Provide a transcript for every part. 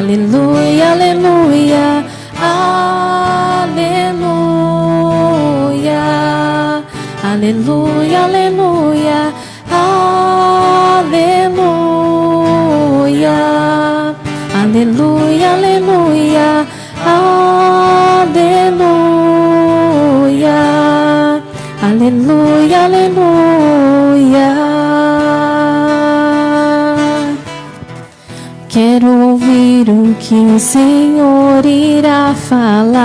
Aleluia, aleluia, aleluia, aleluia, aleluia, aleluia, aleluia, aleluia, aleluia, aleluia, aleluia. Quero ouvir o que o Senhor irá falar.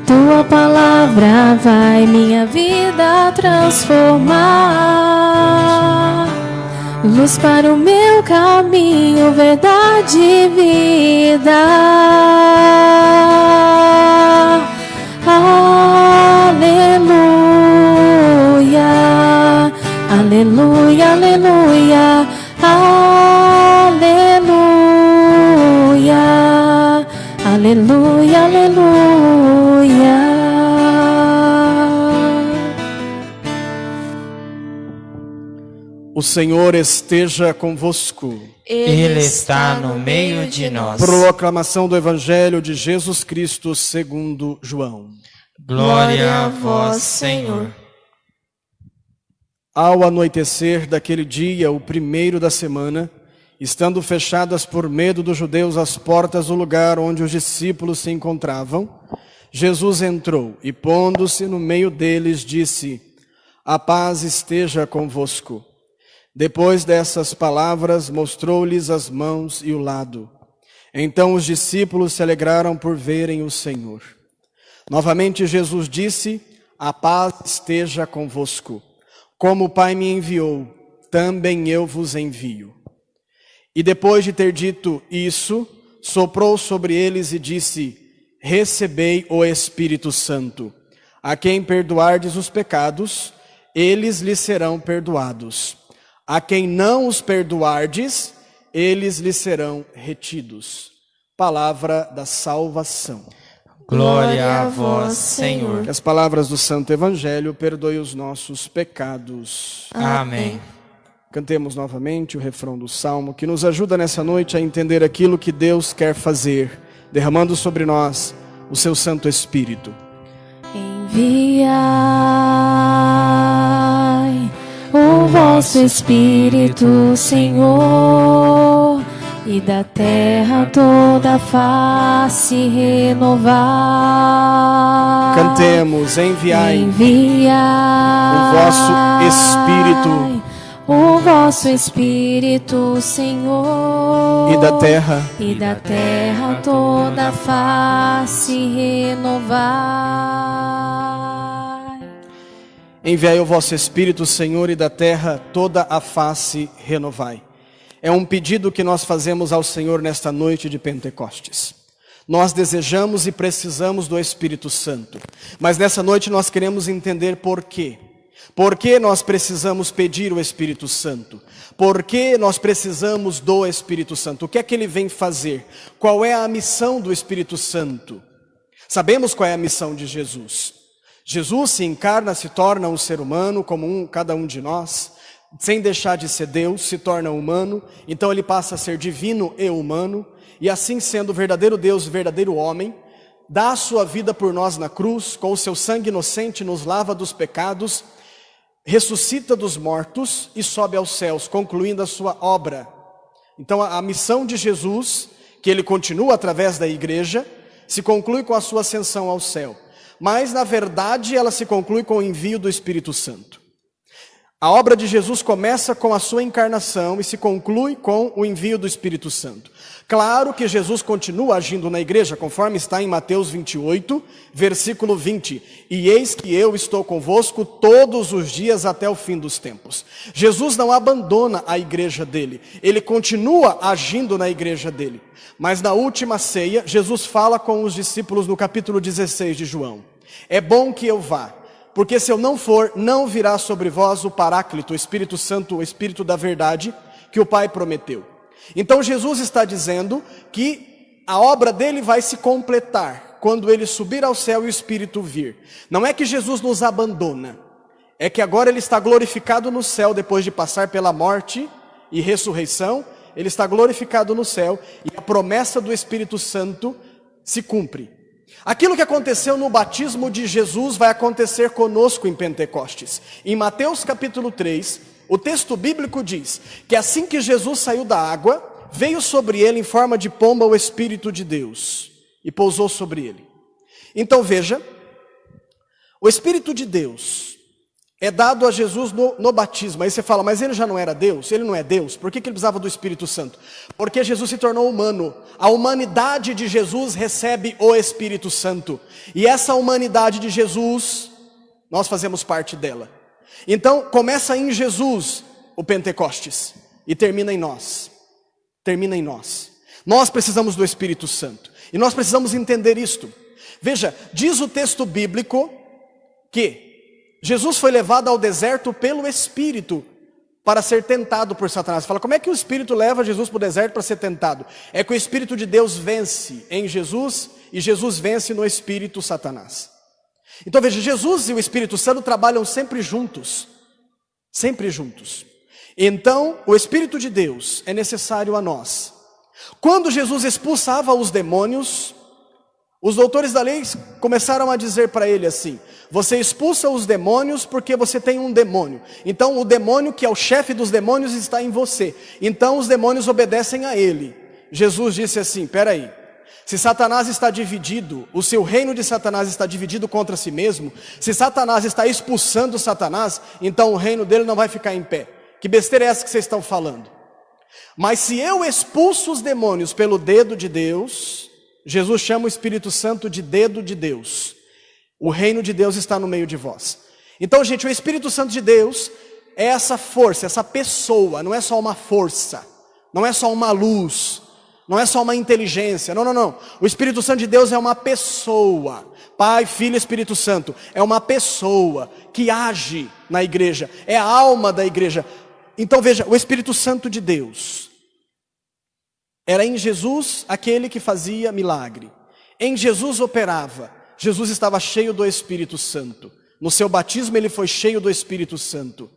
Tua palavra vai minha vida transformar. Luz para o meu caminho, verdade e vida. Aleluia, aleluia, aleluia, aleluia, aleluia, aleluia. O Senhor esteja convosco. Ele está no meio de nós. Proclamação do Evangelho de Jesus Cristo segundo João. Glória a vós, Senhor. Ao anoitecer daquele dia, o primeiro da semana, estando fechadas por medo dos judeus as portas do lugar onde os discípulos se encontravam, Jesus entrou e, pondo-se no meio deles, disse: A paz esteja convosco. Depois dessas palavras, mostrou-lhes as mãos e o lado. Então os discípulos se alegraram por verem o Senhor. Novamente Jesus disse: A paz esteja convosco. Como o Pai me enviou, também eu vos envio. E depois de ter dito isso, soprou sobre eles e disse: Recebei o Espírito Santo. A quem perdoardes os pecados, eles lhes serão perdoados. A quem não os perdoardes, eles lhes serão retidos. Palavra da salvação. Glória a vós, Senhor. Que as palavras do Santo Evangelho perdoem os nossos pecados. Amém. Cantemos novamente o refrão do Salmo, que nos ajuda nessa noite a entender aquilo que Deus quer fazer, derramando sobre nós o seu Santo Espírito. Enviai o vosso Espírito, Senhor, e da terra toda a face renovar. Cantemos, enviai o vosso Espírito, o vosso Espírito, Senhor, e da terra toda a face renovar. Enviai o vosso Espírito, Senhor, e da terra toda a face renovai. É um pedido que nós fazemos ao Senhor nesta noite de Pentecostes. Nós desejamos e precisamos do Espírito Santo. Mas nessa noite nós queremos entender por quê. Por que nós precisamos pedir o Espírito Santo? Por que nós precisamos do Espírito Santo? O que é que ele vem fazer? Qual é a missão do Espírito Santo? Sabemos qual é a missão de Jesus. Jesus se encarna, se torna um ser humano como cada um de nós. Sem deixar de ser Deus, se torna humano, então ele passa a ser divino e humano, e assim sendo verdadeiro Deus e verdadeiro homem, dá a sua vida por nós na cruz, com o seu sangue inocente nos lava dos pecados, ressuscita dos mortos e sobe aos céus, concluindo a sua obra. Então a missão de Jesus, que ele continua através da igreja, se conclui com a sua ascensão ao céu, mas na verdade ela se conclui com o envio do Espírito Santo. A obra de Jesus começa com a sua encarnação e se conclui com o envio do Espírito Santo. Claro que Jesus continua agindo na igreja, conforme está em Mateus 28, versículo 20. E eis que eu estou convosco todos os dias até o fim dos tempos. Jesus não abandona a igreja dele, ele continua agindo na igreja dele. Mas na última ceia, Jesus fala com os discípulos no capítulo 16 de João. É bom que eu vá. Porque se eu não for, não virá sobre vós o Paráclito, o Espírito Santo, o Espírito da verdade, que o Pai prometeu. Então Jesus está dizendo que a obra dele vai se completar quando ele subir ao céu e o Espírito vir. Não é que Jesus nos abandona, é que agora ele está glorificado no céu depois de passar pela morte e ressurreição, ele está glorificado no céu e a promessa do Espírito Santo se cumpre. Aquilo que aconteceu no batismo de Jesus vai acontecer conosco em Pentecostes. Em Mateus capítulo 3, o texto bíblico diz que assim que Jesus saiu da água, veio sobre ele em forma de pomba o Espírito de Deus e pousou sobre ele. Então veja, o Espírito de Deus é dado a Jesus no batismo. Aí você fala, mas ele já não era Deus? Ele não é Deus? Por que ele precisava do Espírito Santo? Porque Jesus se tornou humano. A humanidade de Jesus recebe o Espírito Santo. E essa humanidade de Jesus, nós fazemos parte dela. Então, começa em Jesus o Pentecostes e termina em nós. Termina em nós. Nós precisamos do Espírito Santo. E nós precisamos entender isto. Veja, diz o texto bíblico que Jesus foi levado ao deserto pelo Espírito para ser tentado por Satanás. Você fala, como é que o Espírito leva Jesus para o deserto para ser tentado? É que o Espírito de Deus vence em Jesus e Jesus vence no Espírito Satanás. Então veja, Jesus e o Espírito Santo trabalham sempre juntos. Sempre juntos. Então, o Espírito de Deus é necessário a nós. Quando Jesus expulsava os demônios, os doutores da lei começaram a dizer para ele assim, você expulsa os demônios porque você tem um demônio. Então o demônio que é o chefe dos demônios está em você. Então os demônios obedecem a ele. Jesus disse assim, peraí, se Satanás está dividido, o seu reino de Satanás está dividido contra si mesmo, se Satanás está expulsando Satanás, então o reino dele não vai ficar em pé. Que besteira é essa que vocês estão falando? Mas se eu expulso os demônios pelo dedo de Deus, Jesus chama o Espírito Santo de dedo de Deus. O reino de Deus está no meio de vós. Então, gente, o Espírito Santo de Deus é essa força, essa pessoa. Não é só uma força, não é só uma luz, não é só uma inteligência. Não, não, não. O Espírito Santo de Deus é uma pessoa. Pai, Filho e Espírito Santo. É uma pessoa que age na igreja. É a alma da igreja. Então veja, o Espírito Santo de Deus era em Jesus aquele que fazia milagre. Em Jesus operava. Jesus estava cheio do Espírito Santo. No seu batismo ele foi cheio do Espírito Santo.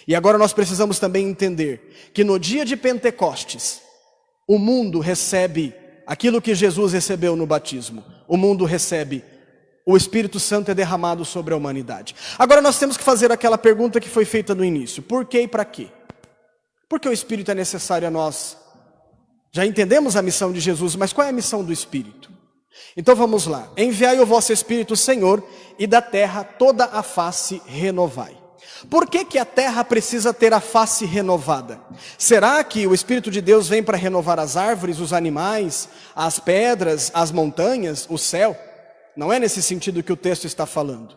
E agora nós precisamos também entender que no dia de Pentecostes, o mundo recebe aquilo que Jesus recebeu no batismo. O mundo recebe, o Espírito Santo é derramado sobre a humanidade. Agora nós temos que fazer aquela pergunta que foi feita no início. Por quê e para quê? Porque o Espírito é necessário a nós. Já entendemos a missão de Jesus, mas qual é a missão do Espírito? Então vamos lá. Enviai o vosso Espírito, Senhor, e da terra toda a face renovai. Por que que a terra precisa ter a face renovada? Será que o Espírito de Deus vem para renovar as árvores, os animais, as pedras, as montanhas, o céu? Não é nesse sentido que o texto está falando.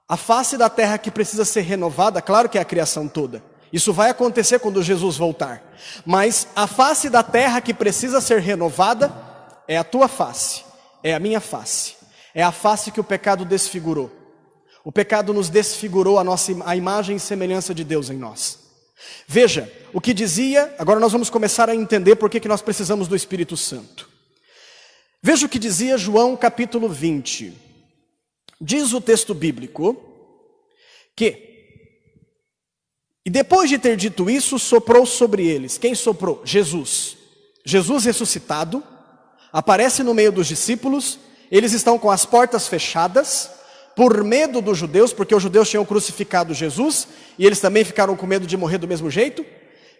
A face da terra que precisa ser renovada, claro que é a criação toda. Isso vai acontecer quando Jesus voltar. Mas a face da terra que precisa ser renovada é a tua face, é a minha face. É a face que o pecado desfigurou. O pecado nos desfigurou a imagem e semelhança de Deus em nós. Veja, o que dizia, agora nós vamos começar a entender por que nós precisamos do Espírito Santo. Veja o que dizia João capítulo 20. Diz o texto bíblico que, e depois de ter dito isso, soprou sobre eles. Quem soprou? Jesus. Jesus ressuscitado, aparece no meio dos discípulos, eles estão com as portas fechadas, por medo dos judeus, porque os judeus tinham crucificado Jesus, e eles também ficaram com medo de morrer do mesmo jeito,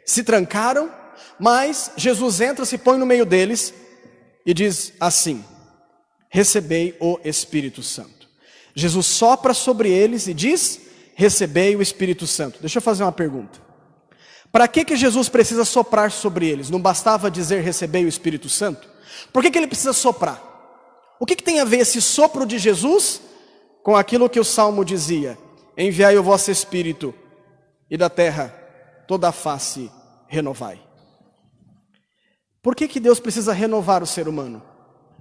se trancaram, mas Jesus entra, se põe no meio deles, e diz assim, recebei o Espírito Santo. Jesus sopra sobre eles e diz, recebei o Espírito Santo. Deixa eu fazer uma pergunta. Para que Jesus precisa soprar sobre eles? Não bastava dizer recebei o Espírito Santo? Por que ele precisa soprar? O que tem a ver esse sopro de Jesus com aquilo que o Salmo dizia? Enviai o vosso Espírito e da terra toda a face renovai. Por que Deus precisa renovar o ser humano?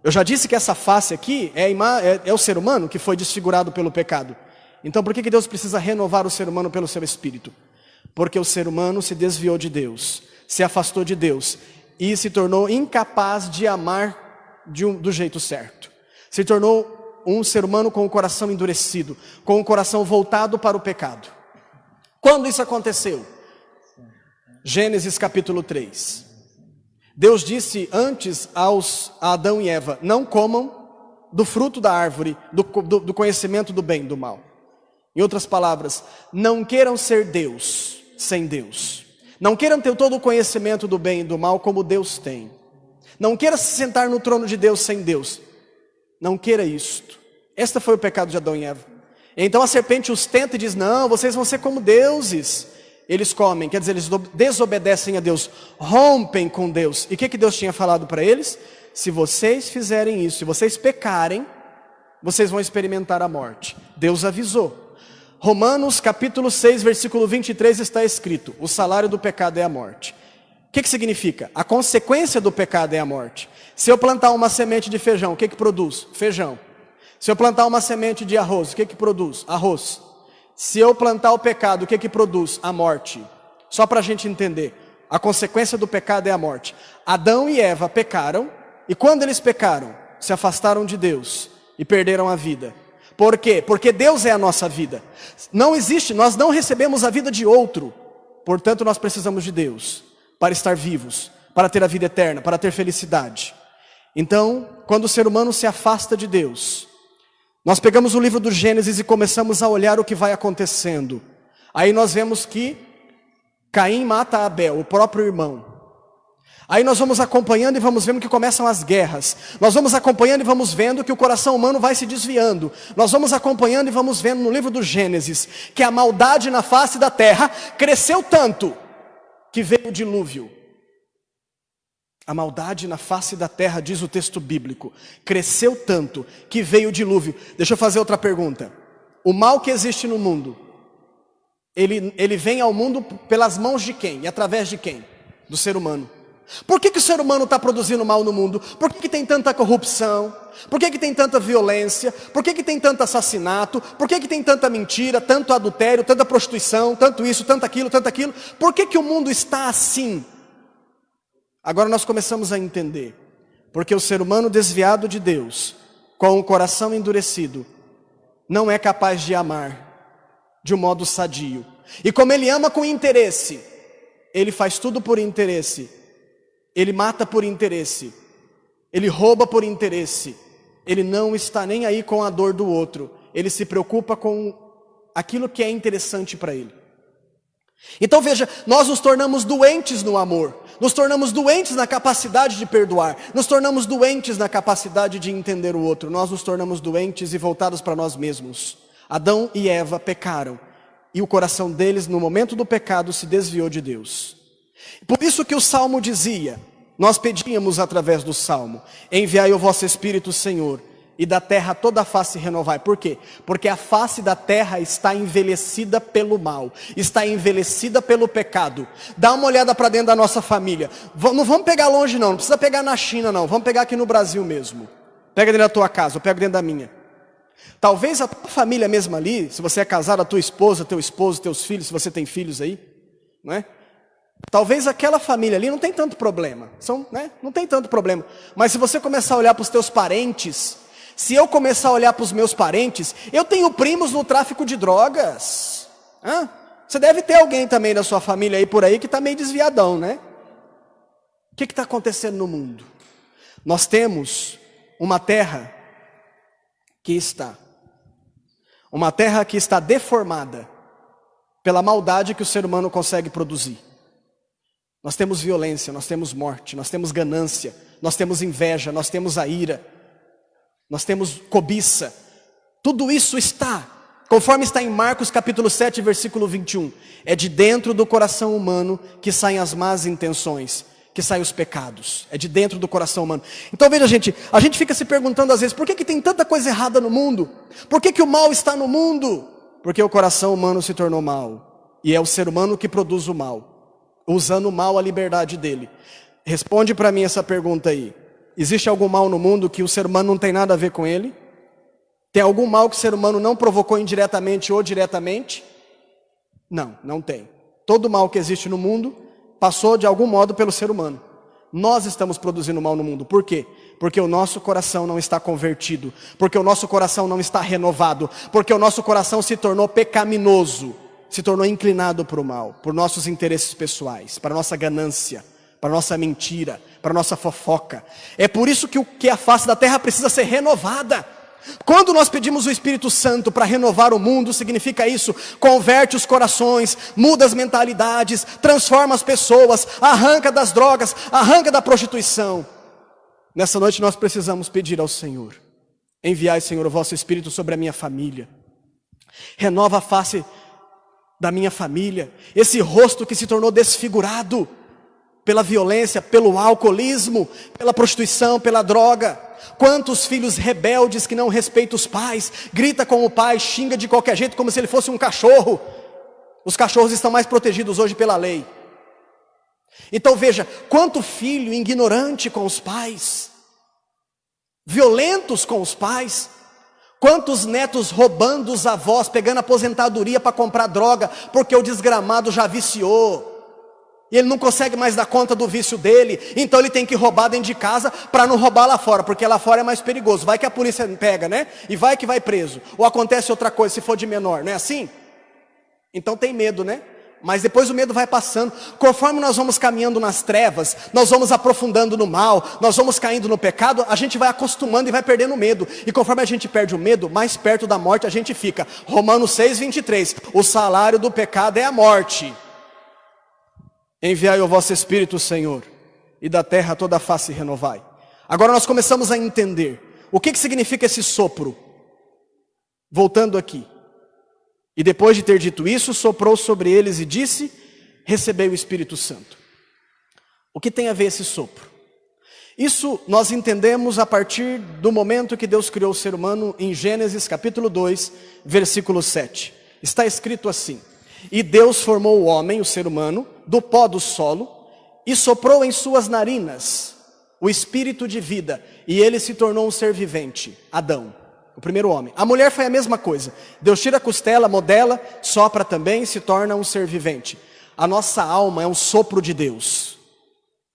Eu já disse que essa face aqui é o ser humano que foi desfigurado pelo pecado. Então por que Deus precisa renovar o ser humano pelo seu Espírito? Porque o ser humano se desviou de Deus, se afastou de Deus e se tornou incapaz de amar do jeito certo. Se tornou um ser humano com o coração endurecido, com o coração voltado para o pecado. Quando isso aconteceu? Gênesis capítulo 3. Deus disse antes a Adão e Eva: não comam do fruto da árvore, do conhecimento do bem e do mal. Em outras palavras, não queiram ser Deus sem Deus. Não queiram ter todo o conhecimento do bem e do mal como Deus tem. Não queira se sentar no trono de Deus sem Deus. Não queira isto. Este foi o pecado de Adão e Eva. Então a serpente os tenta e diz: não, vocês vão ser como deuses. Eles comem, quer dizer, eles desobedecem a Deus, rompem com Deus. E o que Deus tinha falado para eles? Se vocês fizerem isso, se vocês pecarem, vocês vão experimentar a morte. Deus avisou. Romanos capítulo 6, versículo 23 está escrito: o salário do pecado é a morte. O que significa? A consequência do pecado é a morte. Se eu plantar uma semente de feijão, o que produz? Feijão. Se eu plantar uma semente de arroz, o que produz? Arroz. Se eu plantar o pecado, o que produz? A morte. Só para a gente entender, a consequência do pecado é a morte. Adão e Eva pecaram, e quando eles pecaram, se afastaram de Deus e perderam a vida. Por quê? Porque Deus é a nossa vida. Não existe, nós não recebemos a vida de outro. Portanto, nós precisamos de Deus para estar vivos, para ter a vida eterna, para ter felicidade. Então, quando o ser humano se afasta de Deus, nós pegamos o livro do Gênesis e começamos a olhar o que vai acontecendo. Aí nós vemos que Caim mata Abel, o próprio irmão. Aí nós vamos acompanhando e vamos vendo que começam as guerras. Nós vamos acompanhando e vamos vendo que o coração humano vai se desviando. Nós vamos acompanhando e vamos vendo no livro do Gênesis que a maldade na face da terra cresceu tanto que veio o dilúvio. A maldade na face da terra, diz o texto bíblico, cresceu tanto que veio o dilúvio. Deixa eu fazer outra pergunta. O mal que existe no mundo, ele vem ao mundo pelas mãos de quem? E através de quem? Do ser humano. Por que o ser humano está produzindo mal no mundo? Por que tem tanta corrupção? Por que tem tanta violência? Por que tem tanto assassinato? Por que tem tanta mentira, tanto adultério, tanta prostituição, tanto isso, tanto aquilo, tanto aquilo? Por que o mundo está assim? Agora nós começamos a entender. Porque o ser humano desviado de Deus, com o coração endurecido, não é capaz de amar de um modo sadio. E como ele ama com interesse, ele faz tudo por interesse. Ele mata por interesse, ele rouba por interesse, ele não está nem aí com a dor do outro, ele se preocupa com aquilo que é interessante para ele. Então veja, nós nos tornamos doentes no amor, nos tornamos doentes na capacidade de perdoar, nos tornamos doentes na capacidade de entender o outro, nós nos tornamos doentes e voltados para nós mesmos. Adão e Eva pecaram, e o coração deles no momento do pecado se desviou de Deus. Por isso que o Salmo dizia, nós pedíamos através do Salmo: enviai o vosso Espírito, Senhor, e da terra toda a face renovai. Por quê? Porque a face da terra está envelhecida pelo mal, está envelhecida pelo pecado. Dá uma olhada para dentro da nossa família. Não vamos pegar longe não precisa pegar na China não, vamos pegar aqui no Brasil mesmo. Pega dentro da tua casa, eu pego dentro da minha. Talvez a tua família mesmo ali, se você é casado, a tua esposa, teu esposo, teus filhos, se você tem filhos aí, não é? Talvez aquela família ali não tem tanto problema, não tem tanto problema. Mas se você começar a olhar para os teus parentes, se eu começar a olhar para os meus parentes, eu tenho primos no tráfico de drogas. Você deve ter alguém também da sua família aí por aí que está meio desviadão, né? O que está acontecendo no mundo? Nós temos uma terra que está deformada pela maldade que o ser humano consegue produzir. Nós temos violência, nós temos morte, nós temos ganância, nós temos inveja, nós temos a ira, nós temos cobiça. Tudo isso está, conforme está em Marcos capítulo 7, versículo 21. É de dentro do coração humano que saem as más intenções, que saem os pecados. É de dentro do coração humano. Então veja gente, a gente fica se perguntando às vezes, por que tem tanta coisa errada no mundo? Por que o mal está no mundo? Porque o coração humano se tornou mal. E é o ser humano que produz o mal, usando o mal a liberdade dele. Responde para mim essa pergunta aí. Existe algum mal no mundo que o ser humano não tem nada a ver com ele? Tem algum mal que o ser humano não provocou indiretamente ou diretamente? Não, não tem. Todo mal que existe no mundo passou de algum modo pelo ser humano. Nós estamos produzindo mal no mundo. Por quê? Porque o nosso coração não está convertido, porque o nosso coração não está renovado, porque o nosso coração se tornou pecaminoso, se tornou inclinado para o mal, por nossos interesses pessoais, para nossa ganância, para nossa mentira, para a nossa fofoca. É por isso que a face da terra precisa ser renovada. Quando nós pedimos o Espírito Santo para renovar o mundo, significa isso: converte os corações, muda as mentalidades, transforma as pessoas, arranca das drogas, arranca da prostituição. Nessa noite nós precisamos pedir ao Senhor: enviai, Senhor, o vosso Espírito sobre a minha família. Renova a face da minha família, esse rosto que se tornou desfigurado pela violência, pelo alcoolismo, pela prostituição, pela droga. Quantos filhos rebeldes que não respeitam os pais, grita com o pai, xinga de qualquer jeito como se ele fosse um cachorro. Os cachorros estão mais protegidos hoje pela lei. Então veja, quanto filho ignorante com os pais, violentos com os pais. Quantos netos roubando os avós, pegando aposentadoria para comprar droga, porque o desgramado já viciou. E ele não consegue mais dar conta do vício dele, então ele tem que roubar dentro de casa para não roubar lá fora, porque lá fora é mais perigoso. Vai que a polícia pega, né? E vai que vai preso. Ou acontece outra coisa se for de menor, não é assim? Então tem medo, né? Mas depois o medo vai passando. Conforme nós vamos caminhando nas trevas, nós vamos aprofundando no mal, nós vamos caindo no pecado, a gente vai acostumando e vai perdendo o medo. E conforme a gente perde o medo, mais perto da morte a gente fica. Romanos 6:23, o salário do pecado é a morte. Enviai o vosso Espírito, Senhor, e da terra toda a face renovai. Agora nós começamos a entender o que significa esse sopro. Voltando aqui. E depois de ter dito isso, soprou sobre eles e disse: recebei o Espírito Santo. O que tem a ver esse sopro? Isso nós entendemos a partir do momento que Deus criou o ser humano em Gênesis capítulo 2, versículo 7. Está escrito assim: e Deus formou o homem, o ser humano, do pó do solo, e soprou em suas narinas o espírito de vida, e ele se tornou um ser vivente, Adão, o primeiro homem. A mulher foi a mesma coisa. Deus tira a costela, modela, sopra também e se torna um ser vivente. A nossa alma é um sopro de Deus.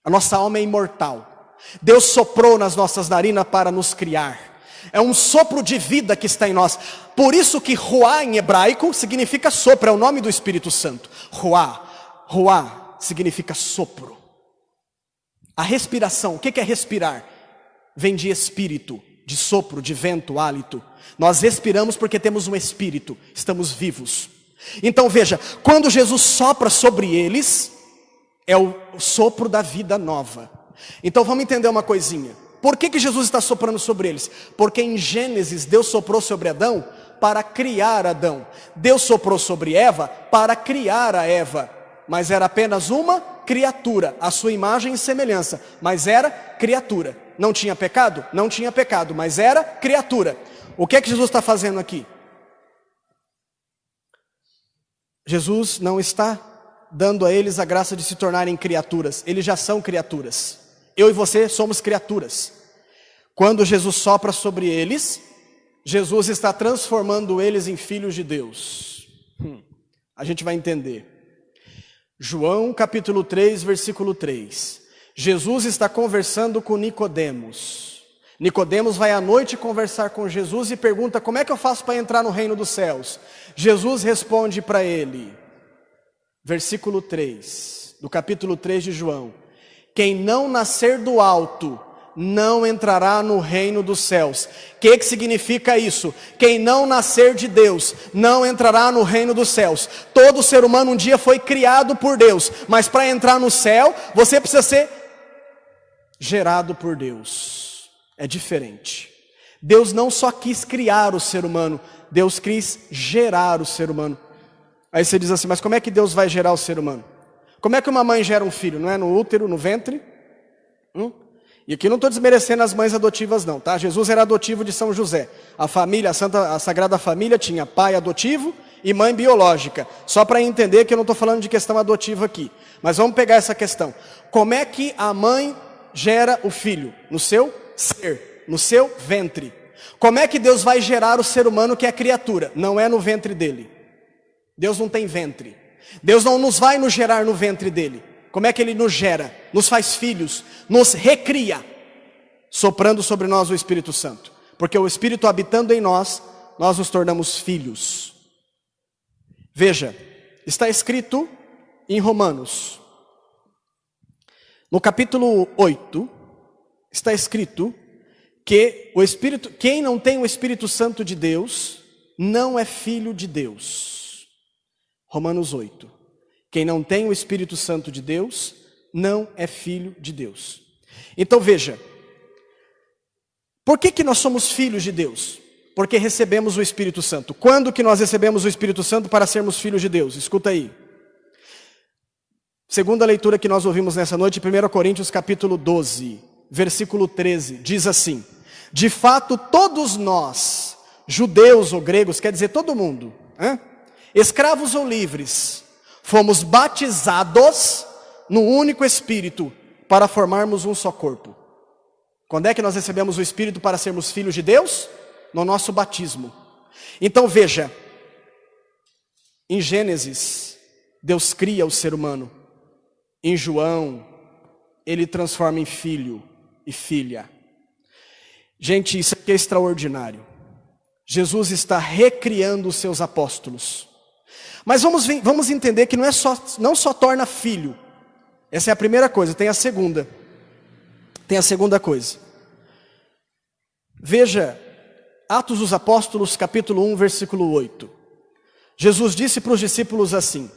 A nossa alma é imortal. Deus soprou nas nossas narinas para nos criar. É um sopro de vida que está em nós. Por isso que Ruá em hebraico significa sopro, é o nome do Espírito Santo. Ruá significa sopro. A respiração, o que é respirar? Vem de espírito, de sopro, de vento, hálito. Nós respiramos porque temos um espírito, estamos vivos. Então veja, quando Jesus sopra sobre eles, é o sopro da vida nova. Então vamos entender uma coisinha. Por que Jesus está soprando sobre eles? Porque em Gênesis Deus soprou sobre Adão para criar Adão. Deus soprou sobre Eva para criar a Eva. Mas era apenas uma criatura, a sua imagem e semelhança. Mas era criatura. Não tinha pecado? Não tinha pecado, mas era criatura. O que é que Jesus está fazendo aqui? Jesus não está dando a eles a graça de se tornarem criaturas. Eles já são criaturas. Eu e você somos criaturas. Quando Jesus sopra sobre eles, Jesus está transformando eles em filhos de Deus. A gente vai entender. João capítulo 3, versículo 3. Jesus está conversando com Nicodemos. Nicodemos vai à noite conversar com Jesus e pergunta: como é que eu faço para entrar no reino dos céus? Jesus responde para ele, versículo 3, do capítulo 3 de João: quem não nascer do alto não entrará no reino dos céus. O que significa isso? Quem não nascer de Deus não entrará no reino dos céus. Todo ser humano um dia foi criado por Deus, mas para entrar no céu você precisa ser gerado por Deus. É diferente. Deus não só quis criar o ser humano, Deus quis gerar o ser humano. Aí você diz assim: mas como é que Deus vai gerar o ser humano? Como é que uma mãe gera um filho? Não é no útero, no ventre? E aqui não estou desmerecendo as mães adotivas não, tá? Jesus era adotivo de São José. A família, a Sagrada Família tinha pai adotivo e mãe biológica. Só para entender que eu não estou falando de questão adotiva aqui. Mas vamos pegar essa questão. Como é que a mãe gera o filho? No seu ser, no seu ventre. Como é que Deus vai gerar o ser humano que é criatura? Não é no ventre dele. Deus não tem ventre. Deus não nos vai nos gerar no ventre dele. Como é que ele nos gera? Nos faz filhos, nos recria, soprando sobre nós o Espírito Santo. Porque o Espírito habitando em nós, nós nos tornamos filhos. Veja, está escrito em Romanos, No capítulo 8, está escrito que quem não tem o Espírito Santo de Deus não é filho de Deus. Romanos 8. Quem não tem o Espírito Santo de Deus não é filho de Deus. Então veja, por que nós somos filhos de Deus? Porque recebemos o Espírito Santo. Quando que nós recebemos o Espírito Santo para sermos filhos de Deus? Escuta aí. Segunda leitura que nós ouvimos nessa noite, 1 Coríntios capítulo 12, versículo 13, diz assim: de fato todos nós, judeus ou gregos, quer dizer todo mundo, escravos ou livres, fomos batizados no único Espírito para formarmos um só corpo. Quando é que nós recebemos o Espírito para sermos filhos de Deus? No nosso batismo. Então veja, em Gênesis, Deus cria o ser humano. Em João, ele transforma em filho e filha. Gente, isso aqui é extraordinário. Jesus está recriando os seus apóstolos. Mas vamos entender que não só torna filho. Essa é a primeira coisa, tem a segunda. Tem a segunda coisa. Veja, Atos dos Apóstolos, capítulo 1, versículo 8. Jesus disse para os discípulos assim: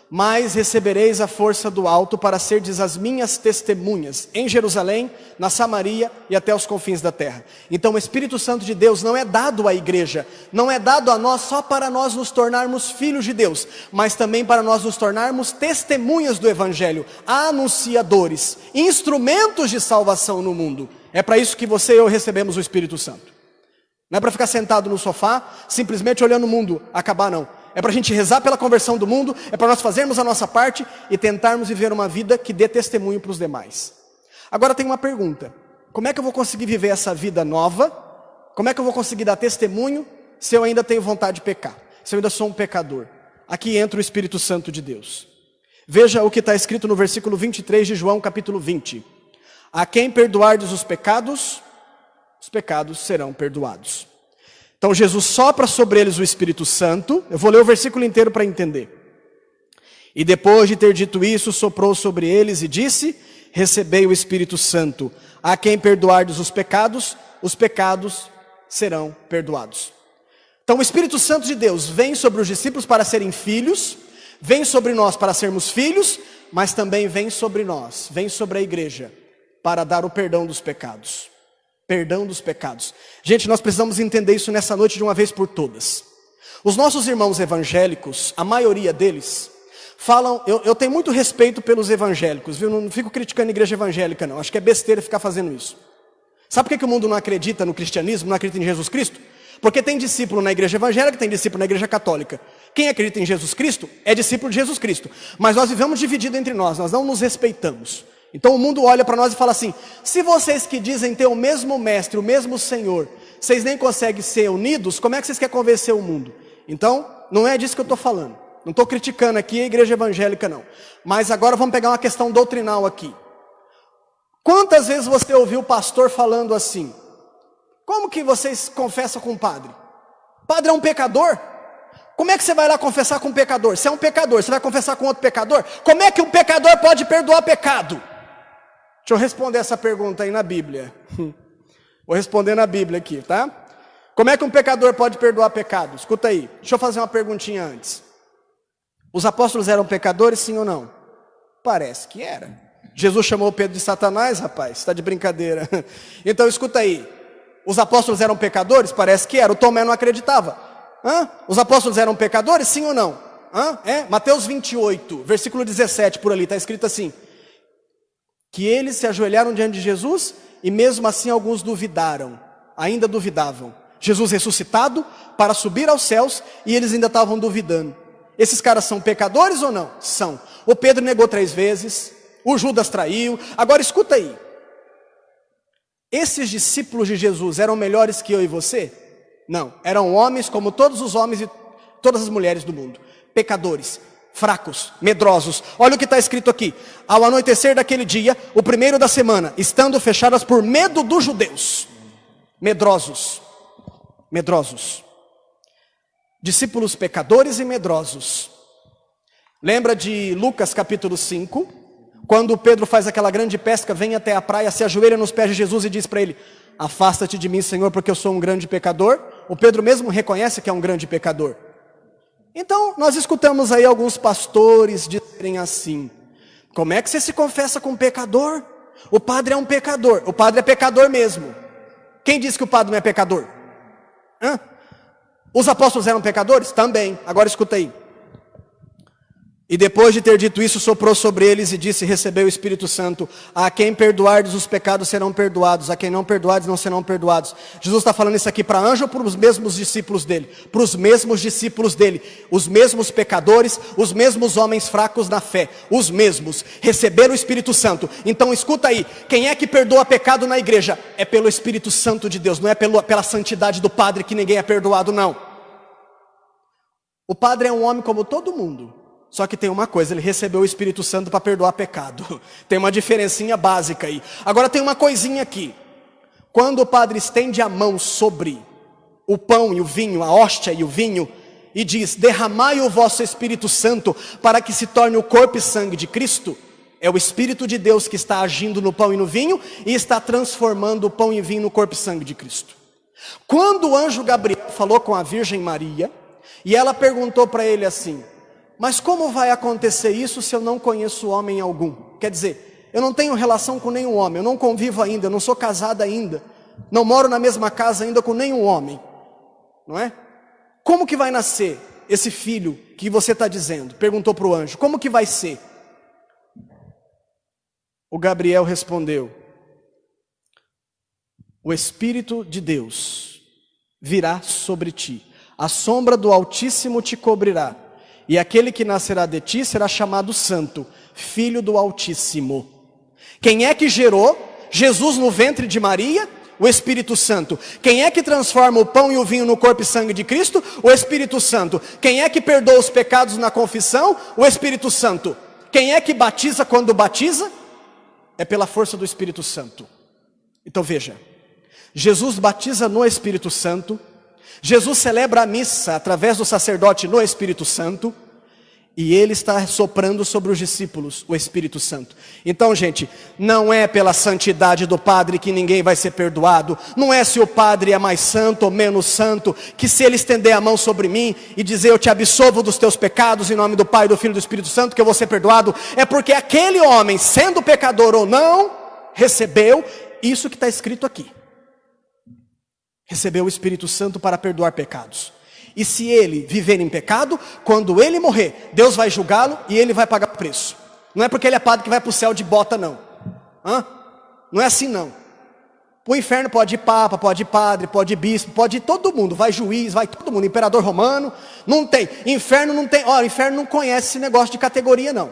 mas recebereis a força do alto para serdes as minhas testemunhas em Jerusalém, na Samaria e até os confins da terra. Então o Espírito Santo de Deus não é dado à igreja, não é dado a nós só para nós nos tornarmos filhos de Deus, mas também para nós nos tornarmos testemunhas do Evangelho, anunciadores, instrumentos de salvação no mundo. É para isso que você e eu recebemos o Espírito Santo. Não é para ficar sentado no sofá, simplesmente olhando o mundo acabar, não. É para a gente rezar pela conversão do mundo, é para nós fazermos a nossa parte e tentarmos viver uma vida que dê testemunho para os demais. Agora tem uma pergunta: como é que eu vou conseguir viver essa vida nova? Como é que eu vou conseguir dar testemunho se eu ainda tenho vontade de pecar? Se eu ainda sou um pecador? Aqui entra o Espírito Santo de Deus. Veja o que está escrito no versículo 23 de João capítulo 20. A quem perdoardes os pecados serão perdoados. Então Jesus sopra sobre eles o Espírito Santo. Eu vou ler o versículo inteiro para entender. E depois de ter dito isso, soprou sobre eles e disse: recebei o Espírito Santo. A quem perdoardes os pecados serão perdoados. Então o Espírito Santo de Deus vem sobre os discípulos para serem filhos, vem sobre nós para sermos filhos, mas também vem sobre nós, vem sobre a igreja, para dar o perdão dos pecados. Perdão dos pecados. Gente, nós precisamos entender isso nessa noite de uma vez por todas. Os nossos irmãos evangélicos, a maioria deles, falam... Eu tenho muito respeito pelos evangélicos, viu? Não fico criticando a igreja evangélica, não. Acho que é besteira ficar fazendo isso. Sabe por que o mundo não acredita no cristianismo, não acredita em Jesus Cristo? Porque tem discípulo na igreja evangélica, tem discípulo na igreja católica. Quem acredita em Jesus Cristo é discípulo de Jesus Cristo. Mas nós vivemos divididos entre nós não nos respeitamos. Então o mundo olha para nós e fala assim: se vocês que dizem ter o mesmo mestre, o mesmo Senhor, vocês nem conseguem ser unidos, como é que vocês querem convencer o mundo? Então, não é disso que eu estou falando. Não estou criticando aqui a igreja evangélica, não. Mas agora vamos pegar uma questão doutrinal aqui. Quantas vezes você ouviu o pastor falando assim: como que vocês confessam com o padre? O padre é um pecador? Como é que você vai lá confessar com um pecador? Se é um pecador, você vai confessar com outro pecador? Como é que um pecador pode perdoar pecado? Deixa eu responder essa pergunta aí na Bíblia. Vou responder na Bíblia aqui, tá? Como é que um pecador pode perdoar pecado? Escuta aí, deixa eu fazer uma perguntinha antes. Os apóstolos eram pecadores, sim ou não? Parece que era. Jesus chamou Pedro de Satanás, rapaz, está de brincadeira. Então escuta aí, os apóstolos eram pecadores? Parece que era, o Tomé não acreditava. Os apóstolos eram pecadores, sim ou não? Mateus 28, versículo 17, por ali, está escrito assim: que eles se ajoelharam diante de Jesus e mesmo assim alguns duvidaram, ainda duvidavam. Jesus ressuscitado para subir aos céus e eles ainda estavam duvidando. Esses caras são pecadores ou não? São. O Pedro negou 3 vezes, o Judas traiu. Agora escuta aí, esses discípulos de Jesus eram melhores que eu e você? Não, eram homens como todos os homens e todas as mulheres do mundo, pecadores, fracos, medrosos. Olha o que está escrito aqui: ao anoitecer daquele dia, o primeiro da semana, estando fechadas por medo dos judeus. Medrosos. Discípulos pecadores e medrosos. Lembra de Lucas capítulo 5? Quando Pedro faz aquela grande pesca, vem até a praia, se ajoelha nos pés de Jesus e diz para ele: afasta-te de mim, Senhor, porque eu sou um grande pecador. O Pedro mesmo reconhece que é um grande pecador. Então, nós escutamos aí alguns pastores dizerem assim: como é que você se confessa com um pecador? O padre é um pecador. O padre é pecador mesmo. Quem disse que o padre não é pecador? Os apóstolos eram pecadores? Também. Agora escuta aí. E depois de ter dito isso, soprou sobre eles e disse: recebeu o Espírito Santo. A quem perdoardes os pecados serão perdoados, a quem não perdoardes não serão perdoados. Jesus está falando isso aqui para anjo ou para os mesmos discípulos dele? Para os mesmos discípulos dele, os mesmos pecadores, os mesmos homens fracos na fé, os mesmos, receberam o Espírito Santo. Então escuta aí, quem é que perdoa pecado na igreja? É pelo Espírito Santo de Deus, não é pela santidade do padre que ninguém é perdoado, não. O padre é um homem como todo mundo. Só que tem uma coisa, ele recebeu o Espírito Santo para perdoar pecado. Tem uma diferencinha básica aí. Agora tem uma coisinha aqui. Quando o padre estende a mão sobre o pão e o vinho, a hóstia e o vinho, e diz: derramai o vosso Espírito Santo para que se torne o corpo e sangue de Cristo, é o Espírito de Deus que está agindo no pão e no vinho e está transformando o pão e vinho no corpo e sangue de Cristo. Quando o anjo Gabriel falou com a Virgem Maria, e ela perguntou para ele assim: mas como vai acontecer isso se eu não conheço homem algum? Quer dizer, eu não tenho relação com nenhum homem, eu não convivo ainda, eu não sou casada ainda, não moro na mesma casa ainda com nenhum homem, não é? Como que vai nascer esse filho que você está dizendo? Perguntou para o anjo, como que vai ser? O Gabriel respondeu: o Espírito de Deus virá sobre ti, a sombra do Altíssimo te cobrirá, e aquele que nascerá de ti será chamado Santo, Filho do Altíssimo. Quem é que gerou Jesus no ventre de Maria? O Espírito Santo. Quem é que transforma o pão e o vinho no corpo e sangue de Cristo? O Espírito Santo. Quem é que perdoa os pecados na confissão? O Espírito Santo. Quem é que batiza quando batiza? É pela força do Espírito Santo. Então veja, Jesus batiza no Espírito Santo, Jesus celebra a missa através do sacerdote no Espírito Santo, e ele está soprando sobre os discípulos o Espírito Santo. Então, gente, não é pela santidade do padre que ninguém vai ser perdoado, não é se o padre é mais santo ou menos santo, que se ele estender a mão sobre mim e dizer: eu te absolvo dos teus pecados em nome do Pai, do Filho e do Espírito Santo, que eu vou ser perdoado. É porque aquele homem, sendo pecador ou não, recebeu isso que está escrito aqui. Recebeu o Espírito Santo para perdoar pecados. E se ele viver em pecado, quando ele morrer, Deus vai julgá-lo e ele vai pagar o preço. Não é porque ele é padre que vai para o céu de bota, não. Não é assim, não. O inferno pode ir papa, pode ir padre, pode ir bispo, pode ir todo mundo. Vai juiz, vai todo mundo. Imperador romano, não tem. Inferno não tem. Olha, o inferno não conhece esse negócio de categoria, não.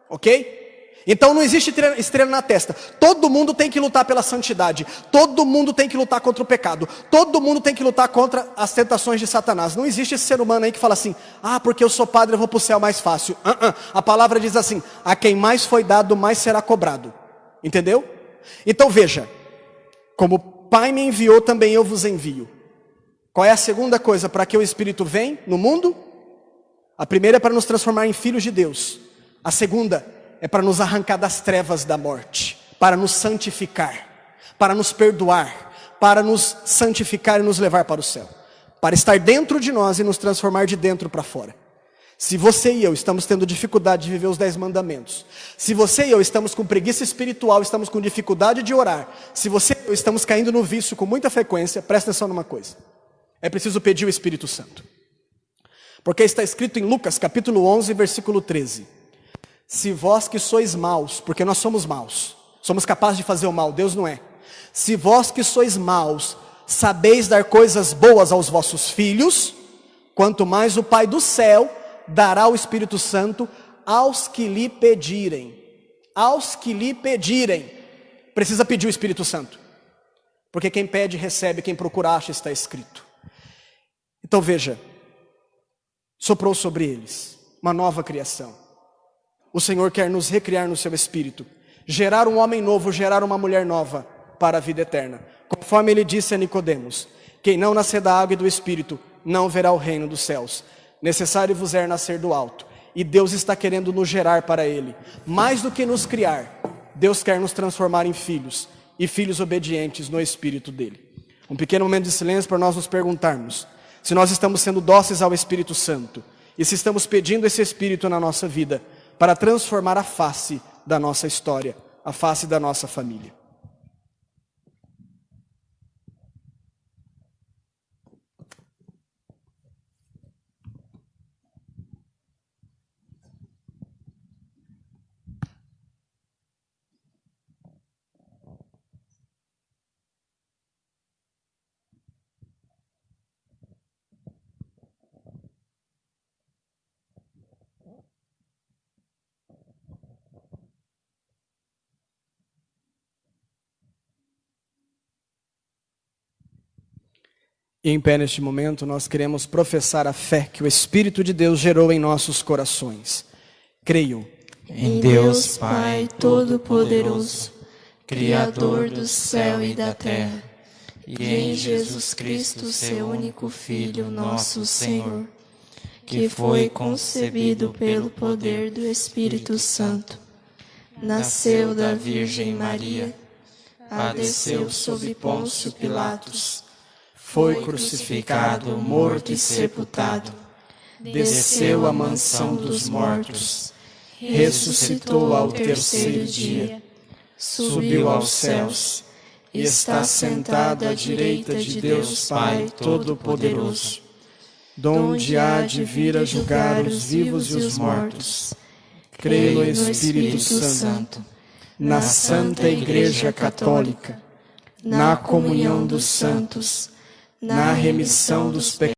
Ok? Então não existe estrela na testa. Todo mundo tem que lutar pela santidade. Todo mundo tem que lutar contra o pecado. Todo mundo tem que lutar contra as tentações de Satanás. Não existe esse ser humano aí que fala assim: porque eu sou padre eu vou para o céu mais fácil. A palavra diz assim: a quem mais foi dado, mais será cobrado. Entendeu? Então veja, como o Pai me enviou, também eu vos envio. Qual é a segunda coisa para que o Espírito vem no mundo? A primeira é para nos transformar em filhos de Deus. A segunda é para nos arrancar das trevas da morte, para nos santificar, para nos perdoar, para nos santificar e nos levar para o céu, para estar dentro de nós e nos transformar de dentro para fora. Se você e eu estamos tendo dificuldade de viver os 10 mandamentos, se você e eu estamos com preguiça espiritual, estamos com dificuldade de orar, se você e eu estamos caindo no vício com muita frequência, presta atenção numa coisa: é preciso pedir o Espírito Santo. Porque está escrito em Lucas capítulo 11, versículo 13: se vós que sois maus, porque nós somos maus, somos capazes de fazer o mal, Deus não é. Se vós que sois maus, sabeis dar coisas boas aos vossos filhos, quanto mais o Pai do céu dará o Espírito Santo aos que lhe pedirem. Aos que lhe pedirem. Precisa pedir o Espírito Santo. Porque quem pede, recebe, quem procura, acha, está escrito. Então veja, soprou sobre eles uma nova criação. O Senhor quer nos recriar no seu espírito, gerar um homem novo, gerar uma mulher nova para a vida eterna. Conforme ele disse a Nicodemos: quem não nascer da água e do espírito não verá o reino dos céus. Necessário vos é nascer do alto. e Deus está querendo nos gerar para Ele. Mais do que nos criar, Deus quer nos transformar em filhos, e filhos obedientes no Espírito dEle. Um pequeno momento de silêncio para nós nos perguntarmos se nós estamos sendo dóceis ao Espírito Santo, e se estamos pedindo esse Espírito na nossa vida, para transformar a face da nossa história, a face da nossa família. E em pé neste momento nós queremos professar a fé que o Espírito de Deus gerou em nossos corações. Creio em Deus Pai Todo-Poderoso, Criador do céu e da terra, e em Jesus Cristo, seu único Filho, nosso Senhor, que foi concebido pelo poder do Espírito Santo, nasceu da Virgem Maria, padeceu sob Pôncio Pilatos, foi crucificado, morto e sepultado, desceu à mansão dos mortos, ressuscitou ao terceiro dia, subiu aos céus, e está sentado à direita de Deus Pai Todo-Poderoso, donde há de vir a julgar os vivos e os mortos. Creio no Espírito Santo, na Santa Igreja Católica, na comunhão dos santos, na remissão dos pecados,